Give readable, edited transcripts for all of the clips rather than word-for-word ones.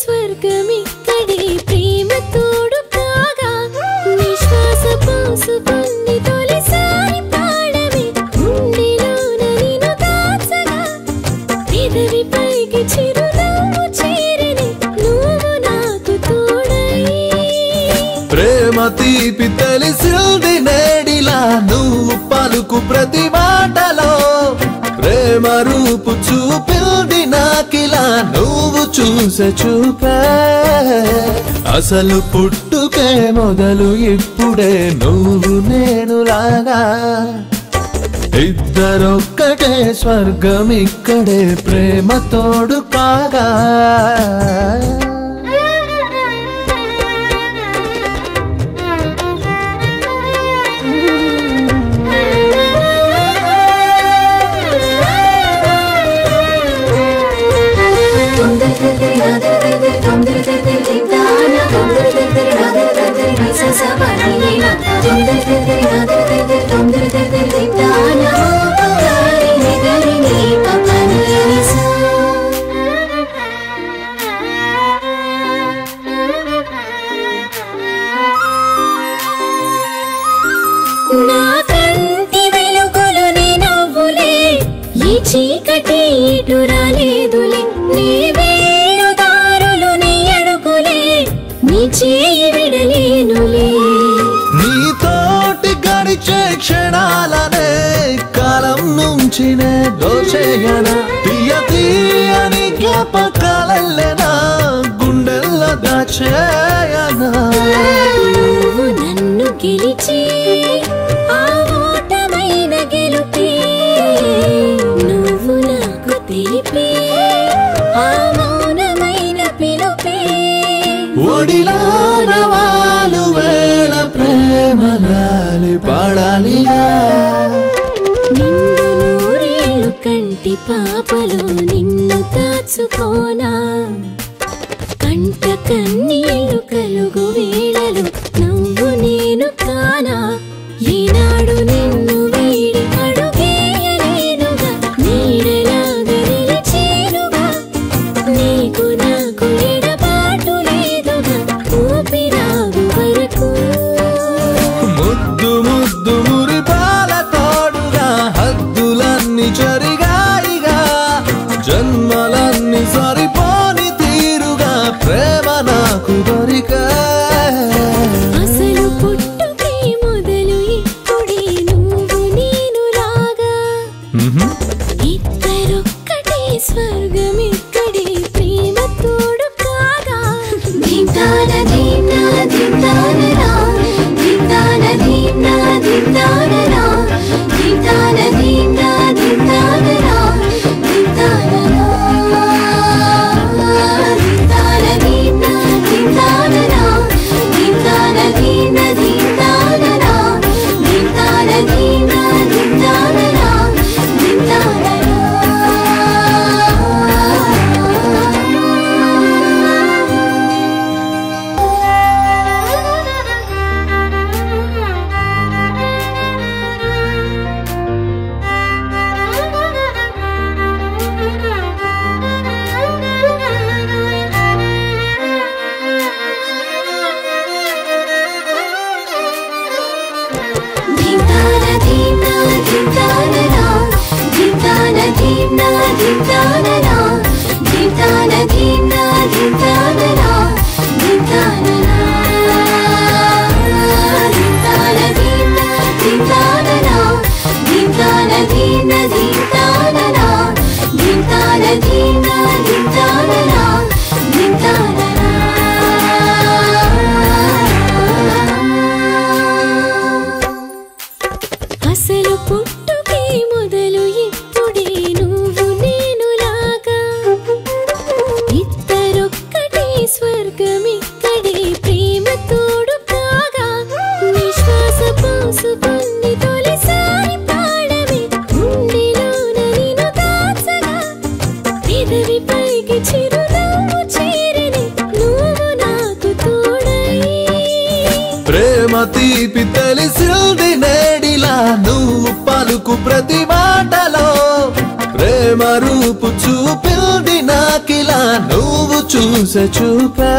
స్వర్గమిక్కడే ప్రేమ తోడు కాగా నిశ్వాస పోసుకుని తొలిసారి పాడవే గుండెలోన నిన్ను దాచగా పెదవి పైకి చిరునవ్వు చేరని నువ్వు నాకు తోడై ప్రేమ తీపి తెలిసింది నేడిలా నువ్వు పలుకు ప్రతి మాటలో ప్రేమ రూపు చూపింది నాకిలా నువ్వు చూసే చూపే అసలు పుట్టుకే మొదలు ఇప్పుడే నువ్వు నేను లాగా ఇద్దరొక్కటే స్వర్గం ఇక్కడే ప్రేమ తోడు కాగా నా కంటి వెలుగులు నీ నవ్వులే ఈ చీకటి ఇటు రాలేదులే నీ వేణుదారులు నీ అడుగులే నీ చేయి విడలేనులే నీతోటి గడిచే క్షణాలనే కాలం నుంచి నే దోచేయనా తీయ తీయని జ్ఞాపకాలెల్లెనా గుండెల్లో దాచేయనా నువ్వు నన్ను గెలిచి ఆ ఓటమైన గెలుపే నువ్వు నాకు తెలిపే ఆ మౌనమైన పిలుపే ఒడిలోన వాలు వేళ ప్రేమలాలి పాడాలిగా నిన్ను నూరేళ్ళు కంటి పాపలో నిన్ను దాచుకోనా కంట కన్నీళ్ళు కలుగు వేళలు నువ్వు నేను కానా ఈనాడు నిన్ను వీడి అడుగేయలేనుగా నీడలాగా నిలిచేనుగా నీకు నాకు ఎడబాటు లేదుగా ఊపిరాగు వరకు ముద్దు ముద్దు మురిపాల తోడుగా హద్దులన్నీ జరిగాయిగా జన్మలన్నీ సరిపోని తీరుగా ప్రేమ నాకు దొరికా అసలు పుట్టుకే మొదలు ఇప్పుడే నువ్వు నేను లాగా ఇద్దరొక్కటే స్వర్గం ఇక్కడే ప్రేమ తోడు కాగా దింతాన దిన్నా దింతానరా దింతాన దిన్నా దింతానరా దింతాన దిన్నా దింతానరా దింతానరా దింతాన దిన్నా దింతానరా దింతాన దిన్నా దింతానరా దింతాన దిన్నా దింతానరా దింతానరా అసలు పుట్టుకే మొదలు ఇప్పుడే నువ్వు నేను లాగా ఇద్దరొక్కటే స్వర్గం ఇక్కడే ప్రేమ తోడు కాగా నిశ్వాస పోసుకుని తొలిసారి పాడవే గుండెలోన నిన్ను దాచగా పెదవి పైకి చిరునవ్వు చేరని నువ్వు నాకు తోడై ప్రేమ తీపి తెలిసింది నేడిలా నువ్వు పలుకు ప్రతి మాటలో ప్రేమ రూపు చూపింది నాకిలా నువ్వు చూసే చూపే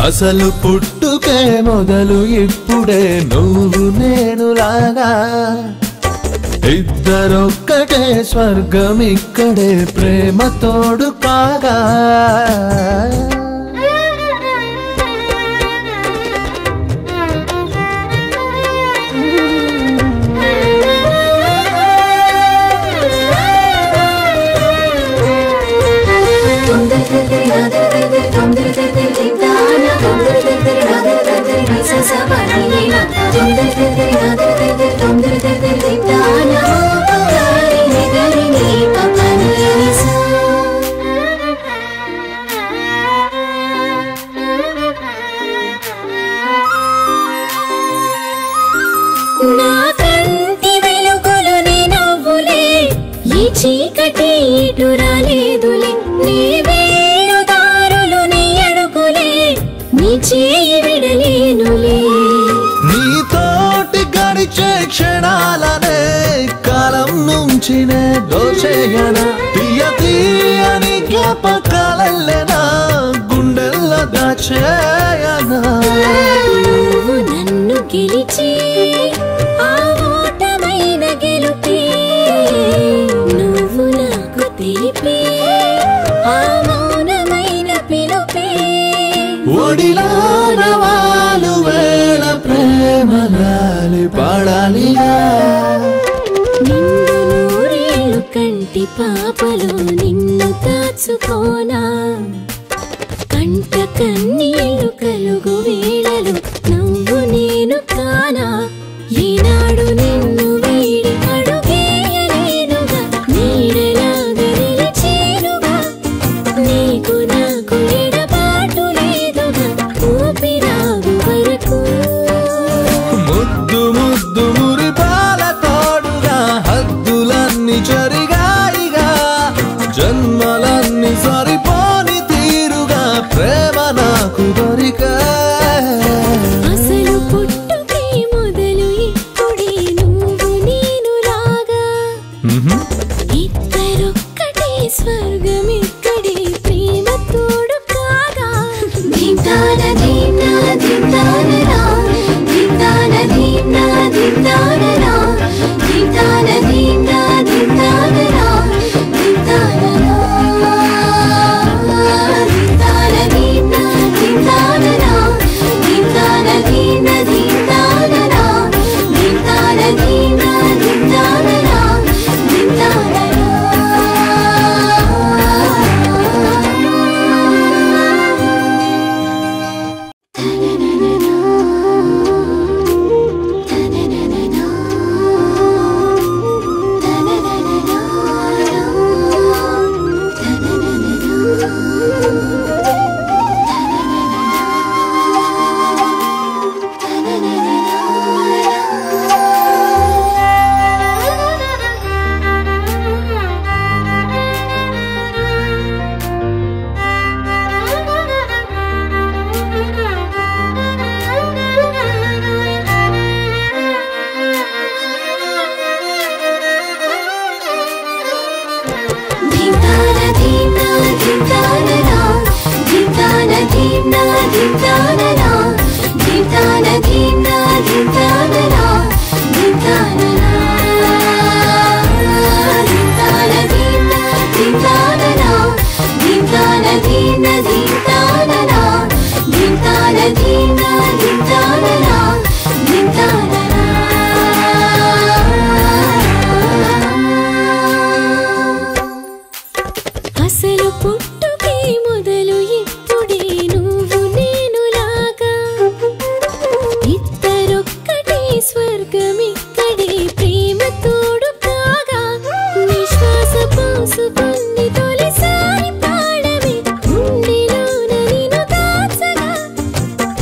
అసలు పుట్టుకే మొదలు ఇప్పుడే నువ్వు నేను లాగా ఇద్దరొక్కటే స్వర్గం ఇక్కడే ప్రేమ తోడు కాగా చీకటి ఇటు రాలేదులే నీ వేణుదారులు నీ అడుగులే నీ చేయి విడలేనులే నీతోటి గడిచే క్షణాలనే కాలం నుంచి నే దోచేయనా తీయ తీయని జ్ఞాపకాలెల్లెనా గుండెల్లో దాచేయనా నువ్వు నన్ను గెలిచి ఆ ఓటమైన గెలుపే నువ్వు నాకు తెలిపే ఆ మౌనమైన పిలుపే ఒడిలోన వాలు వేళ ప్రేమలాలి పాడాలిగా నిండు నూరేళ్ళు కంటి పాపలు నిన్ను దాచుకోనా కంట కన్నీళ్ళు కలుగు వేళలు నువ్వు నేను కానా ఈనాడు నిన్ను వీడి అడుగేయలేనుగా నీడలాగా నిలిచేనుగా నీకు నాకు ఎడబాటు లేదుగా ఊపిరాగు వరకు ముద్దు ముద్దు మురిపాల తోడుగా హద్దులన్నీ జరిగాయిగా జన్మలన్నీ సరిపోని తీరుగా ప్రేమ నాకు దొరికా అసలు పుట్టుకే మొదలు ఇప్పుడే నువ్వు నేను లాగా ఇద్దరొక్కటే స్వర్గం ఇక్కడే ప్రేమ తోడు కాగా దింతాన దిన్నా దింతానరా దింతాన దిన్నా దింతానరా దింతాన దిన్నా దింతానరా దింతానరా దింతాన దిన్నా దింతానరా దింతాన దిన్నా దింతానరా దింతాన దిన్నా దింతానరా అసలు పుట్టుకే మొదలు ఇప్పుడే నువ్వు నేను లాగా ఇద్దరొక్కటే స్వర్గం ఇక్కడే ప్రేమ తోడు కాగా నిశ్వాస పోసుకొని తొలిసారి పాడమే గుండెలోన నిన్ను దాచగా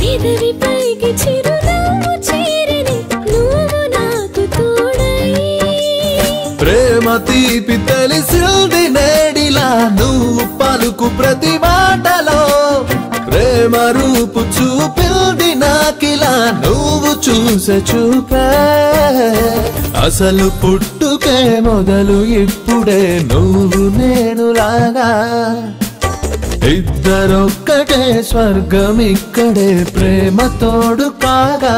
పెదవి పైకి చిరునవ్వు చేరిని నువ్వు నాకు తోడై ప్రేమ తీపి తెలిసింది నేడిలా నువ్వు పలుకు ప్రతి మాటలో ప్రేమ రూపు చూపింది నాకిలా నువ్వు చూసే చూపే అసలు పుట్టుకే మొదలు ఇప్పుడే నువ్వు నేను లాగా ఇద్దరొక్కటే స్వర్గం ఇక్కడే ప్రేమ తోడు కాగా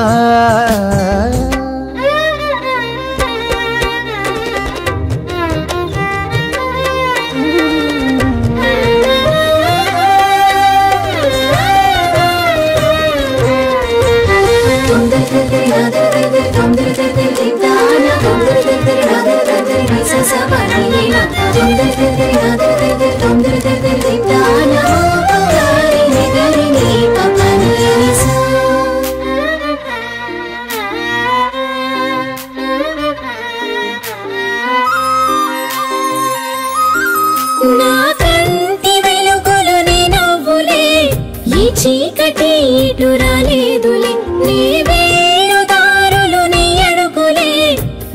చీకటి ఇటు రాలేదులే నీ వేణుదారులు నీ అడుగులే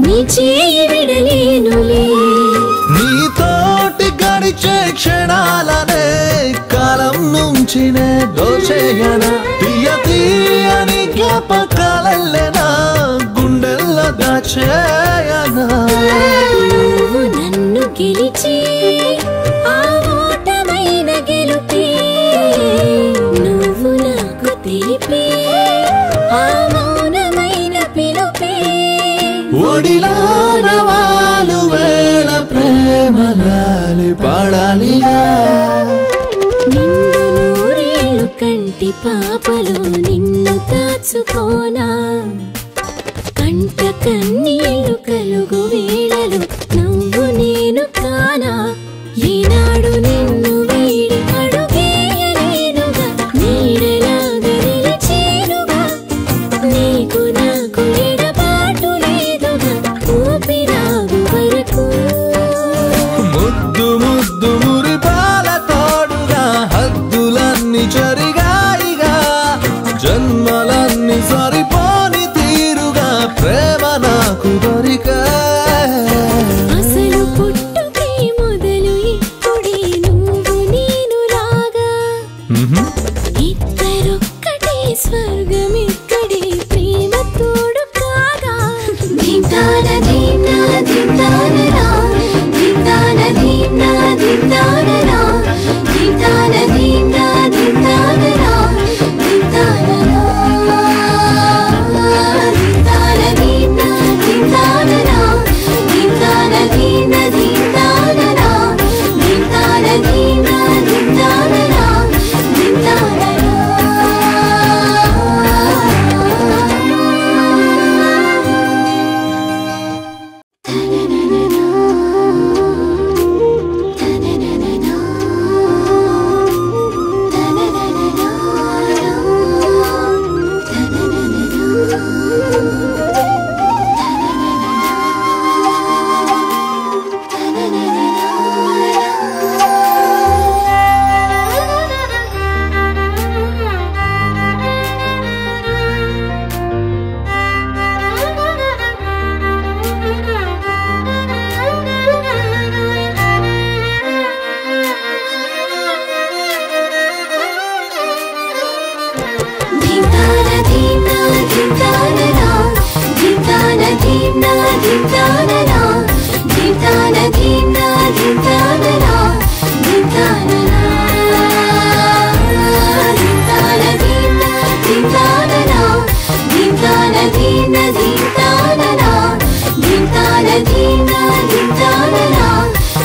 నీ చేయి విడలేనులే నీతోటి గడిచే క్షణాలనే కాలం నుంచి నే దోచేయనా తీయ తీయని జ్ఞాపకాలెల్లెనా గుండెల్లో దాచేయనా నువ్వు నన్ను గెలిచి ఆ ఓటమైన గెలుపే నువ్వు నాకు తెలిపే ఆ మౌనమైన పిలుపే ఒడిలోన వాలు వేళ ప్రేమలాలి పాడాలిగా నిండు నూరేళ్ళు కంటి పాపలు నిన్ను దాచుకోనా కంట కన్నీళ్ళు కలుగు వేళలు నువ్వు నేను కానా ఈనాడు నిన్ను వీడి అడుగేయలేనుగా నీడలాగా నిలిచేనుగా నీకు నాకు ఎడబాటు లేదుగా ఊపిరాగు వరకు ముద్దు ముద్దు మురిపాల తోడుగా హద్దులన్నీ జరిగాయిగా జన్మలన్నీ సరిపోని తీరుగా ప్రేమ నాకు దొరికా అసలు పుట్టుకే మొదలు ఇప్పుడే నువ్వు నేను లాగా ఇద్దరొక్కటే స్వర్గం ఇక్కడే ప్రేమ తోడు కాగా దింతాన దిన్నా దింతానరా దింతాన దిన్నా దింతానరా దింతాన దిన్నా దింతానరా దింతానరా దింతాన దిన్నా దింతానరా దింతాన దిన్నా దింతానరా దింతాన దిన్నా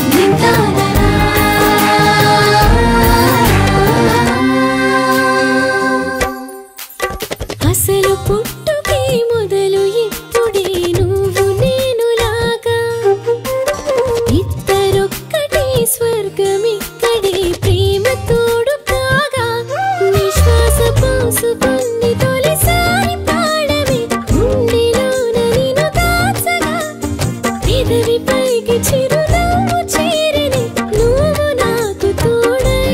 దింతానరా అసలు పుట్టుకే మొదలు ఇప్పుడే నువ్వు నేను లాగా ఇద్దరొక్కటే స్వర్గం ఇక్కడే ప్రేమ తోడు కాగా నిశ్వాస పోసుకుని తొలిసారి పాడవే గుండెలోన నిన్ను దాచగా పెదవి పైకి చిరునవ్వు చేరని నువ్వు నాకు తోడై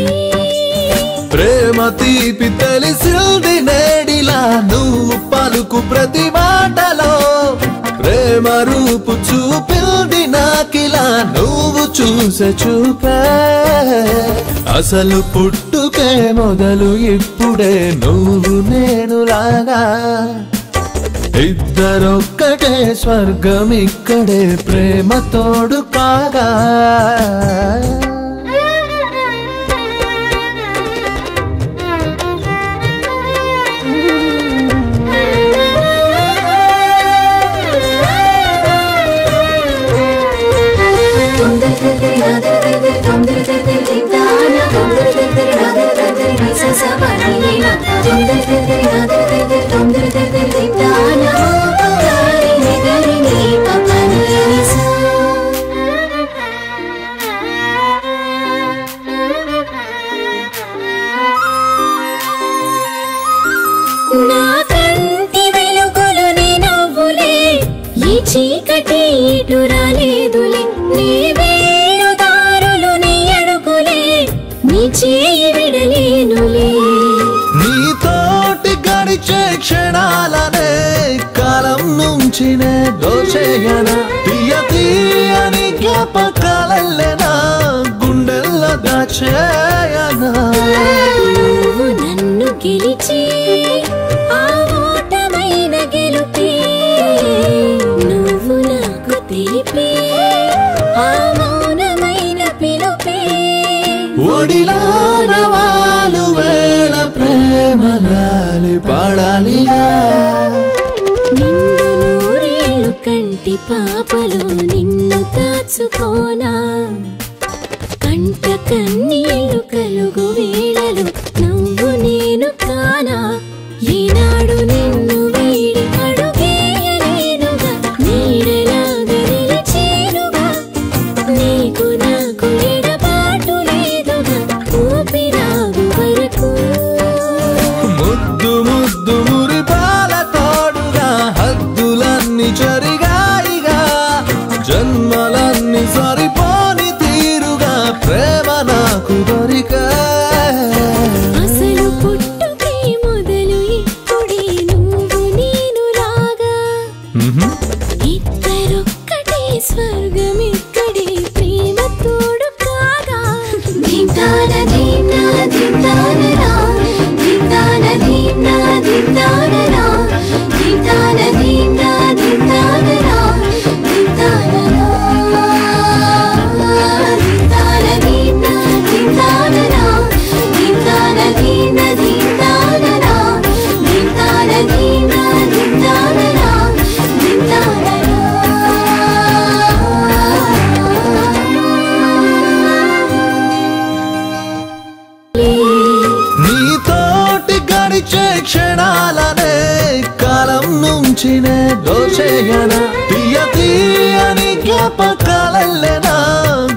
ప్రేమ తీపి తెలిసింది నేడిలా నువ్వు పలుకు ప్రతి మాటలో ప్రేమ రూపు చూపింది నాకిలా నువ్వు చూసే చూపే అసలు పుట్టుకే మొదలు ఇప్పుడే నువ్వు నేను లాగా ఇద్దరొక్కటే స్వర్గం ఇక్కడే ప్రేమ తోడు కాగా గడిచే క్షణాలనే కాలం నుంచి నే దోచేయనా తీయ తీయని జ్ఞాపకాలెల్లెనా గుండెల్లో దాచేయనా నువ్వు నన్ను గెలిచి ఆ ఓటమైన గెలుపే నువ్వు నాకు తెలిపే ఆ మౌనమైన పిలుపే ఒడిలోన వాలు వేళ ప్రేమలాలి పాడాలిగా నిన్ను నూరేళ్ళు కంటి పాపలు నిన్ను దాచుకోనా కంట కన్నీళ్ళు కలుగు వేళలు నువ్వు నేను కానా ఈనాడు నిన్ను వీడి అడుగేయలేనుగా నీడలాగా నిలిచేనుగా నీకు నాకు ఎడబాటు లేదుగా ఊపిరాగు వరకు ముద్దు ముద్దు మురిపాల తోడుగా హద్దులన్నీ జరిగాయిగా జన్మలన్నీ సరిపోని తీరుగా ప్రేమ నాకు దొరికా అసలు పుట్టుకే మొదలు ఇప్పుడే నువ్వు నేను లాగా ఇద్దరొక్కటే స్వర్గం ఇక్కడే ప్రేమ తోడు కాగా దింతాన దిన్నా దింతానరా దింతాన దిన్నా దింతానరా దింతాన దిన్నా దింతానరా దింతానరా దింతాన దిన్నా దింతానరా దింతాన దిన్నా దింతానరా దింతాన దిన్నా దింతానరా నీతోటి గడిచే క్షణాలనే కాలం నుంచి నే దోచేయనా తీయ తీయని జ్ఞాపకాలెల్లెనా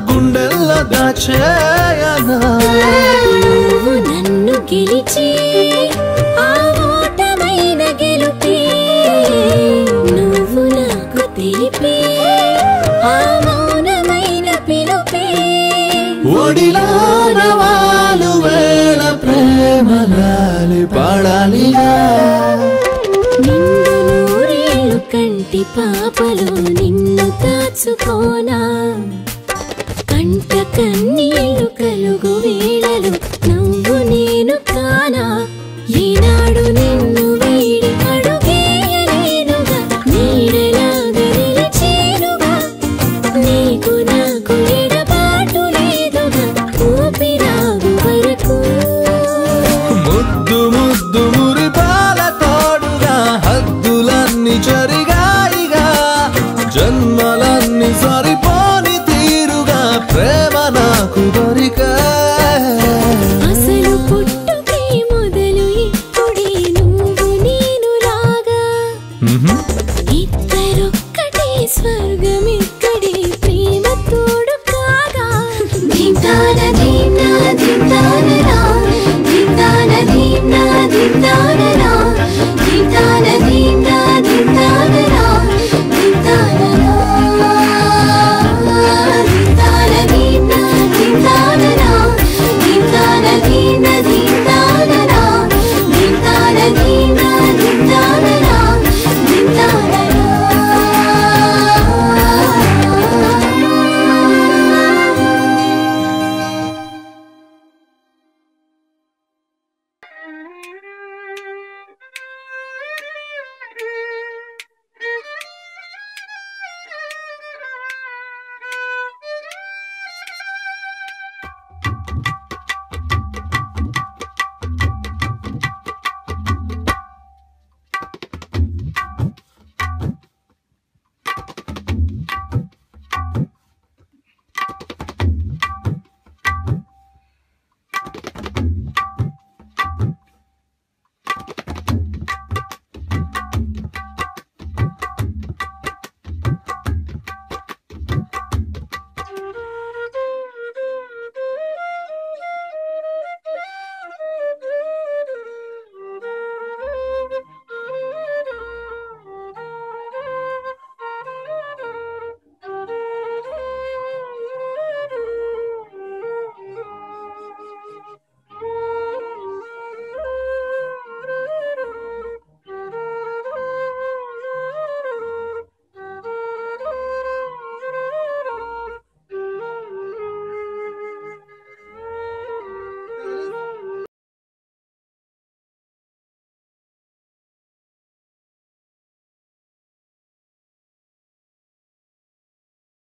గుండెల్లో దాచేయనా నువ్వు నన్ను గెలిచి ఆ ఓటమైన గెలుపే నువ్వు నాకు తెలిపే ఆ మౌనమైన పిలుపే ఒడిలోన వాలు వేళ ప్రేమలాలి పాడాలిగా నిన్ను నూరేళ్ళు కంటి పాపలు నిన్ను దాచుకోనా కంట కన్నీళ్ళు కలుగు వేళలు నువ్వు నేను కానా ఈనా